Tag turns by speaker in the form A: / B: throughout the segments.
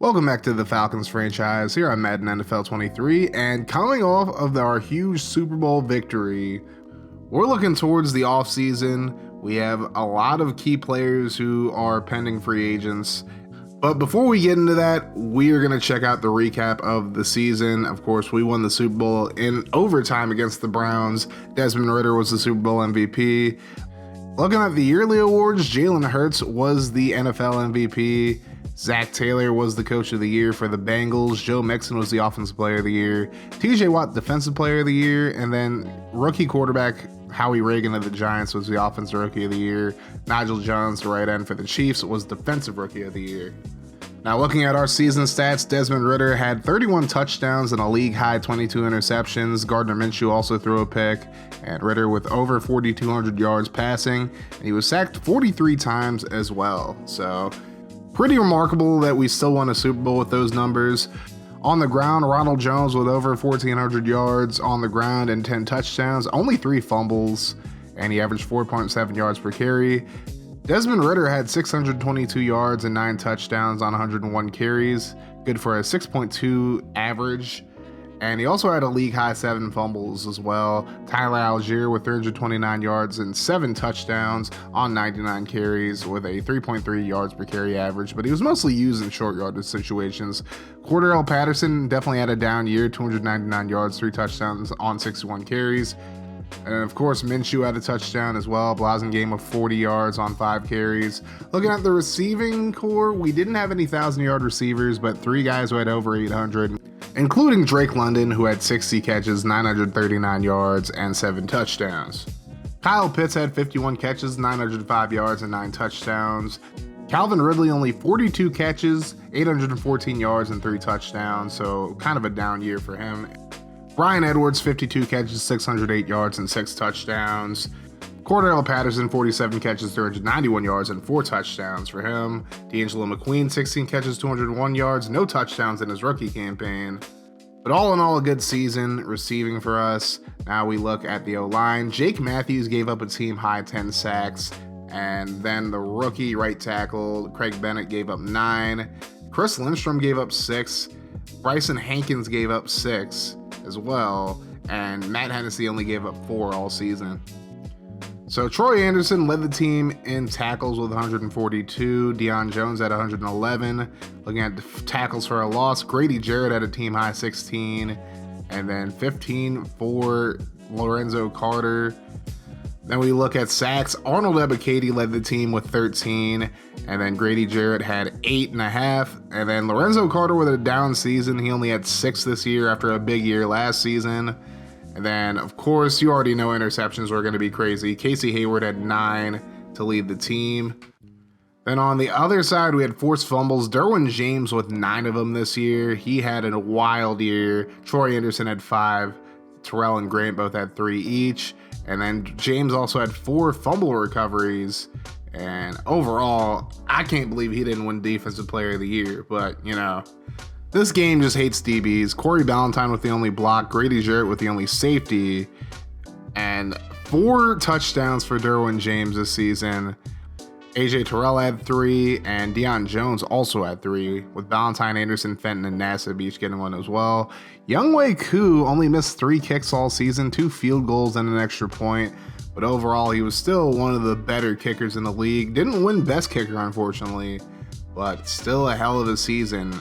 A: Welcome back to the Falcons franchise here on Madden NFL 23, and coming off of our huge Super Bowl victory, we're looking towards the offseason. We have a lot of key players who are pending free agents. But before we get into that, we are going to check out the recap of the season. Of course, we won the Super Bowl in overtime against the Browns. Desmond Ridder was the Super Bowl MVP. Looking at the yearly awards, Jalen Hurts was the NFL MVP. Zach Taylor was the coach of the year for the Bengals. Joe Mixon was the offensive player of the year. TJ Watt, defensive player of the year. And then rookie quarterback Howie Reagan of the Giants was the offensive rookie of the year. Nigel Jones, the right end for the Chiefs, was defensive rookie of the year. Now looking at our season stats, Desmond Ridder had 31 touchdowns and a league-high 22 interceptions. Gardner Minshew also threw a pick, and Ridder with over 4,200 yards passing. And he was sacked 43 times as well. So pretty remarkable that we still won a Super Bowl with those numbers. On the ground, Ronald Jones with over 1,400 yards on the ground and 10 touchdowns, only 3 fumbles, and he averaged 4.7 yards per carry. Desmond Ridder had 622 yards and 9 touchdowns on 101 carries, good for a 6.2 average. And he also had a league-high 7 fumbles as well. Tyler Algier with 329 yards and 7 touchdowns on 99 carries with a 3.3 yards per carry average, but he was mostly used in short yardage situations. Cordarrelle Patterson definitely had a down year, 299 yards, 3 touchdowns on 61 carries. And of course, Minshew had a touchdown as well. Blasingame of 40 yards on 5 carries. Looking at the receiving core, we didn't have any 1,000-yard receivers, but 3 guys who had over 800, including Drake London, who had 60 catches, 939 yards, and 7 touchdowns. Kyle Pitts had 51 catches, 905 yards, and 9 touchdowns. Calvin Ridley only 42 catches, 814 yards, and 3 touchdowns, so kind of a down year for him. Bryan Edwards, 52 catches, 608 yards, and 6 touchdowns. Cordarrelle Patterson, 47 catches, 391 yards, and 4 touchdowns for him. D'Angelo McQueen, 16 catches, 201 yards, no touchdowns in his rookie campaign. But all in all, a good season receiving for us. Now we look at the O-line. Jake Matthews gave up a team-high 10 sacks. And then the rookie right tackle, Craig Bennett, gave up 9. Chris Lindstrom gave up 6. Bryson Hankins gave up 6 as well. And Matt Hennessy only gave up 4 all season. So Troy Anderson led the team in tackles with 142. Deion Jones had 111. Looking at tackles for a loss, Grady Jarrett had a team high 16. And then 15 for Lorenzo Carter. Then we look at sacks. Arnold Ebiketie led the team with 13. And then Grady Jarrett had 8.5. And then Lorenzo Carter with a down season. He only had 6 this year after a big year last season. And then, of course, you already know interceptions were going to be crazy. Casey Hayward had 9 to lead the team. Then on the other side, we had forced fumbles. Derwin James with 9 of them this year. He had a wild year. Troy Anderson had 5. Terrell and Grant both had 3 each. And then James also had 4 fumble recoveries. And overall, I can't believe he didn't win Defensive Player of the Year. But, you know, this game just hates DBs. Corey Ballantyne with the only block, Grady Jarrett with the only safety, and 4 touchdowns for Derwin James this season. AJ Terrell had 3, and Deion Jones also had 3, with Ballantyne, Anderson, Fenton, and Nassib each getting 1 as well. Younghoe Koo only missed 3 kicks all season, 2 field goals and an extra point, but overall he was still one of the better kickers in the league. Didn't win best kicker, unfortunately, but still a hell of a season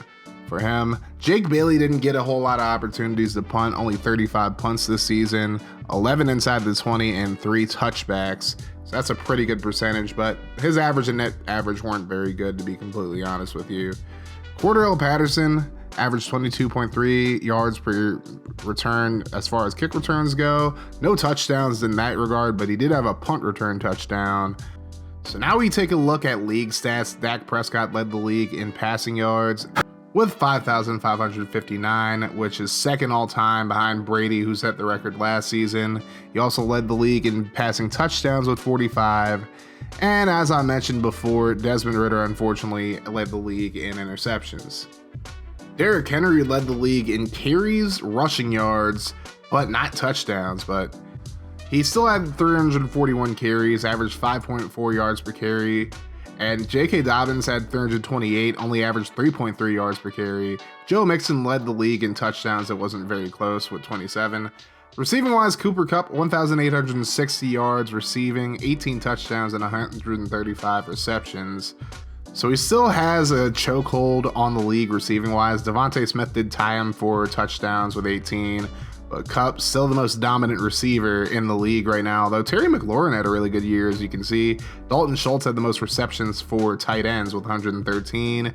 A: for him. Jake Bailey didn't get a whole lot of opportunities to punt, only 35 punts this season, 11 inside the 20 and 3 touchbacks. So that's a pretty good percentage, but his average and net average weren't very good, to be completely honest with you. Cordarrelle Patterson averaged 22.3 yards per return as far as kick returns go. No touchdowns in that regard, but he did have a punt return touchdown. So now we take a look at league stats. Dak Prescott led the league in passing yards with 5,559, which is second all-time behind Brady, who set the record last season. He also led the league in passing touchdowns with 45. And as I mentioned before, Desmond Ridder unfortunately led the league in interceptions. Derrick Henry led the league in carries, rushing yards, but not touchdowns. But he still had 341 carries, averaged 5.4 yards per carry, And J.K. Dobbins had 328, only averaged 3.3 yards per carry. Joe Mixon led the league in touchdowns. It wasn't very close with 27. Receiving wise, Cooper Kupp, 1,860 yards receiving, 18 touchdowns and 135 receptions. So he still has a chokehold on the league receiving wise. Devontae Smith did tie him for touchdowns with 18. But Kupp still the most dominant receiver in the league right now, though Terry McLaurin had a really good year, as you can see. Dalton Schultz had the most receptions for tight ends with 113.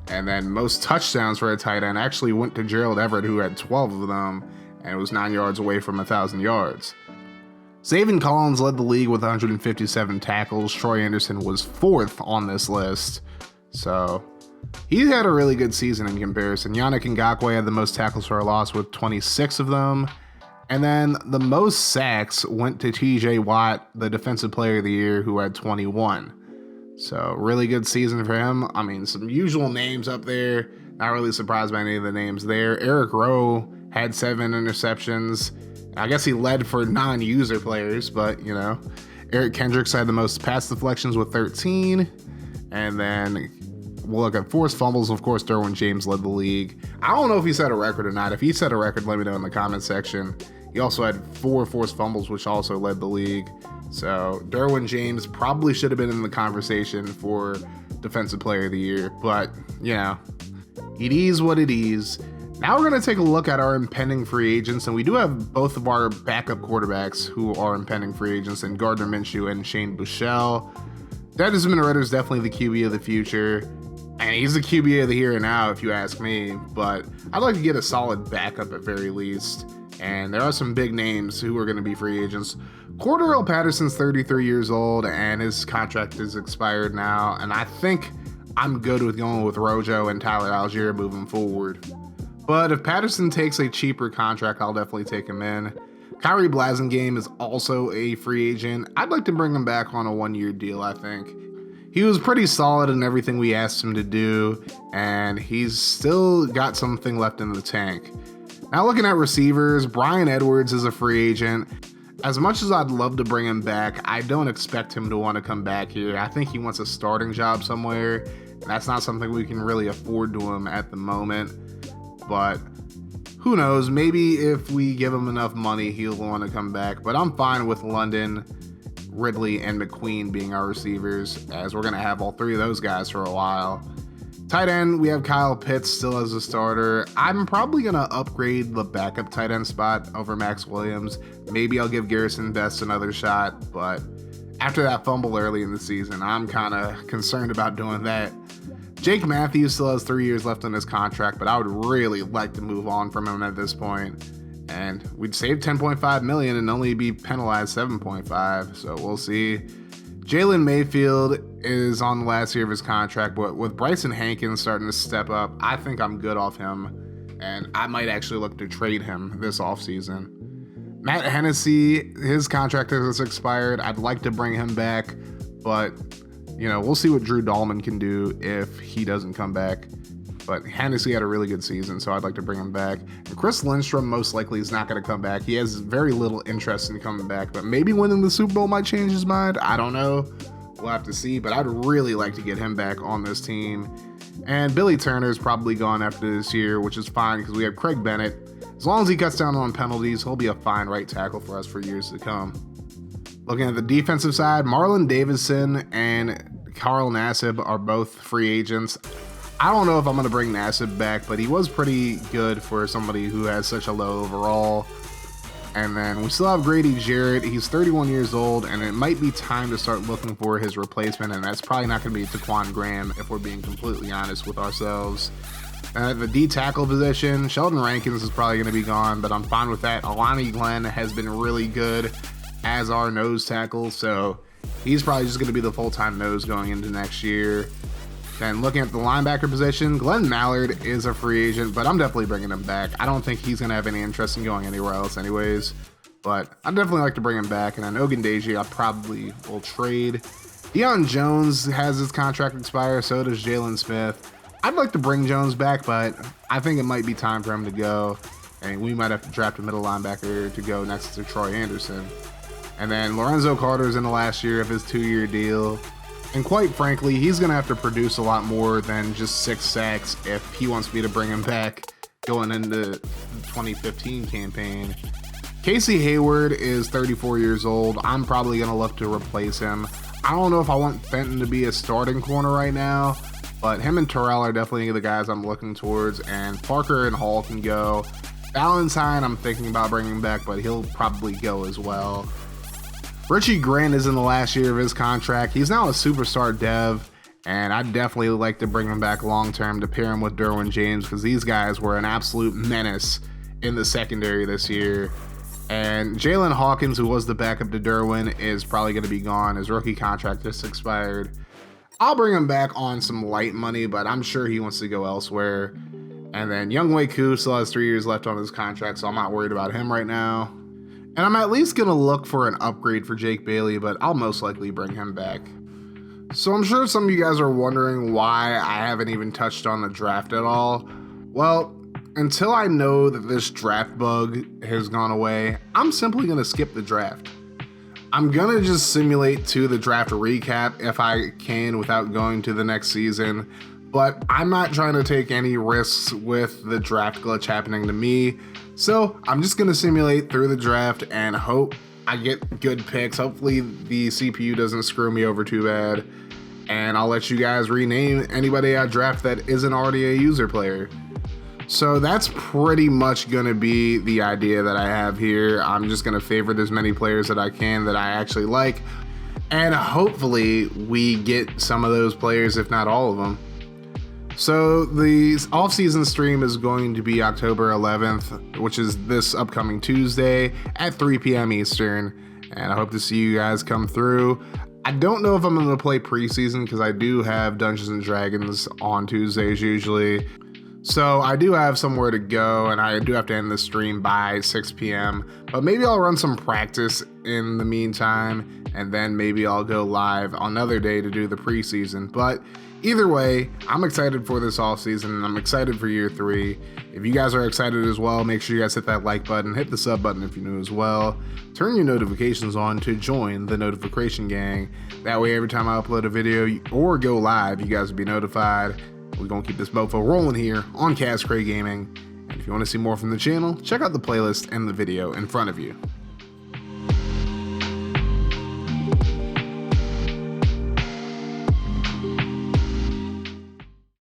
A: And then most touchdowns for a tight end actually went to Gerald Everett, who had 12 of them, and was 9 yards away from 1,000 yards. Zaven Collins led the league with 157 tackles. Troy Anderson was 4th on this list. So he had a really good season in comparison. Yannick Ngakoue had the most tackles for a loss with 26 of them. And then the most sacks went to TJ Watt, the Defensive Player of the Year, who had 21. So really good season for him. I mean, some usual names up there. Not really surprised by any of the names there. Eric Rowe had 7 interceptions. I guess he led for non-user players, but, you know. Eric Kendricks had the most pass deflections with 13. And then we'll look at forced fumbles. Of course, Derwin James led the league. I don't know if he set a record or not. If he set a record, let me know in the comment section. He also had 4 forced fumbles, which also led the league. So Derwin James probably should have been in the conversation for Defensive Player of the Year. But, you know, it is what it is. Now we're going to take a look at our impending free agents, and we do have both of our backup quarterbacks who are impending free agents, in Gardner Minshew and Shane Buechele. Desmond Ridder is definitely the QB of the future, and he's the QB of the here and now, if you ask me, but I'd like to get a solid backup at very least, and there are some big names who are going to be free agents. Cordarrelle Patterson's 33 years old, and his contract is expired now, and I think I'm good with going with Rojo and Tyler Algier moving forward. But if Patterson takes a cheaper contract, I'll definitely take him in. Kyrie Blasingame is also a free agent. I'd like to bring him back on a 1-year deal, I think. He was pretty solid in everything we asked him to do, and he's still got something left in the tank. Now looking at receivers, Bryan Edwards is a free agent. As much as I'd love to bring him back, I don't expect him to want to come back here. I think he wants a starting job somewhere, and that's not something we can really afford to him at the moment. But who knows, maybe if we give him enough money, he'll want to come back. But I'm fine with London, Ridley, and McQueen being our receivers, as we're going to have all 3 of those guys for a while. Tight end, we have Kyle Pitts still as a starter. I'm probably going to upgrade the backup tight end spot over Max Williams. Maybe I'll give Garrison Best another shot, but after that fumble early in the season, I'm kind of concerned about doing that. Jake Matthews still has 3 years left on his contract, but I would really like to move on from him at this point. And we'd save $10.5 million and only be penalized $7.5, so we'll see. Jalen Mayfield is on the last year of his contract, but with Bryson Hankins starting to step up, I think I'm good off him, and I might actually look to trade him this offseason. Matt Hennessy, his contract has expired. I'd like to bring him back, but you know, we'll see what Drew Dahlman can do if he doesn't come back. But Hennessy had a really good season, so I'd like to bring him back. And Chris Lindstrom most likely is not going to come back. He has very little interest in coming back, but maybe winning the Super Bowl might change his mind. I don't know. We'll have to see, but I'd really like to get him back on this team. And Billy Turner's probably gone after this year, which is fine because we have Craig Bennett. As long as he cuts down on penalties, he'll be a fine right tackle for us for years to come. Looking at the defensive side, Marlon Davidson and Carl Nassib are both free agents. I don't know if I'm going to bring Nassib back, but he was pretty good for somebody who has such a low overall. And then we still have Grady Jarrett. He's 31 years old, and it might be time to start looking for his replacement, and that's probably not going to be Taquan Graham if we're being completely honest with ourselves. At the D tackle position, Sheldon Rankins is probably going to be gone, but I'm fine with that. Alani Glenn has been really good as our nose tackle, so he's probably just going to be the full-time nose going into next year. Then looking at the linebacker position, Glenn Mallard is a free agent, but I'm definitely bringing him back. I don't think he's going to have any interest in going anywhere else anyways, but I'd definitely like to bring him back. And then Ogundeji, I probably will trade. Deion Jones has his contract expire, so does Jalen Smith. I'd like to bring Jones back, but I think it might be time for him to go, and we might have to draft a middle linebacker to go next to Troy Anderson. And then Lorenzo Carter's in the last year of his 2-year deal. And quite frankly, he's going to have to produce a lot more than just 6 sacks if he wants me to bring him back going into the 2015 campaign. Casey Hayward is 34 years old. I'm probably going to look to replace him. I don't know if I want Fenton to be a starting corner right now, but him and Terrell are definitely the guys I'm looking towards, and Parker and Hall can go. Valentine, I'm thinking about bringing back, but he'll probably go as well. Richie Grant is in the last year of his contract. He's now a superstar dev, and I'd definitely like to bring him back long-term to pair him with Derwin James, because these guys were an absolute menace in the secondary this year. And Jalen Hawkins, who was the backup to Derwin, is probably going to be gone. His rookie contract just expired. I'll bring him back on some light money, but I'm sure he wants to go elsewhere. And then Younghoe Koo still has 3 years left on his contract, so I'm not worried about him right now. And I'm at least going to look for an upgrade for Jake Bailey, but I'll most likely bring him back. So I'm sure some of you guys are wondering why I haven't even touched on the draft at all. Well, until I know that this draft bug has gone away, I'm simply going to skip the draft. I'm going to just simulate to the draft recap if I can without going to the next season, but I'm not trying to take any risks with the draft glitch happening to me. So I'm just going to simulate through the draft and hope I get good picks. Hopefully the CPU doesn't screw me over too bad. And I'll let you guys rename anybody I draft that isn't already a user player. So that's pretty much going to be the idea that I have here. I'm just going to favorite as many players that I can that I actually like. And hopefully we get some of those players, if not all of them. So the off-season stream is going to be October 11th, which is this upcoming Tuesday at 3 p.m. Eastern. And I hope to see you guys come through. I don't know if I'm going to play preseason because I do have Dungeons and Dragons on Tuesdays usually. So I do have somewhere to go, and I do have to end the stream by 6 p.m. But maybe I'll run some practice in the meantime, and then maybe I'll go live another day to do the preseason. But either way, I'm excited for this offseason, and I'm excited for year 3. If you guys are excited as well, make sure you guys hit that like button, hit the sub button if you're new as well. Turn your notifications on to join the notification gang. That way, every time I upload a video or go live, you guys will be notified. We're going to keep this mofo rolling here on Cast Cray Gaming. And if you want to see more from the channel, check out the playlist and the video in front of you.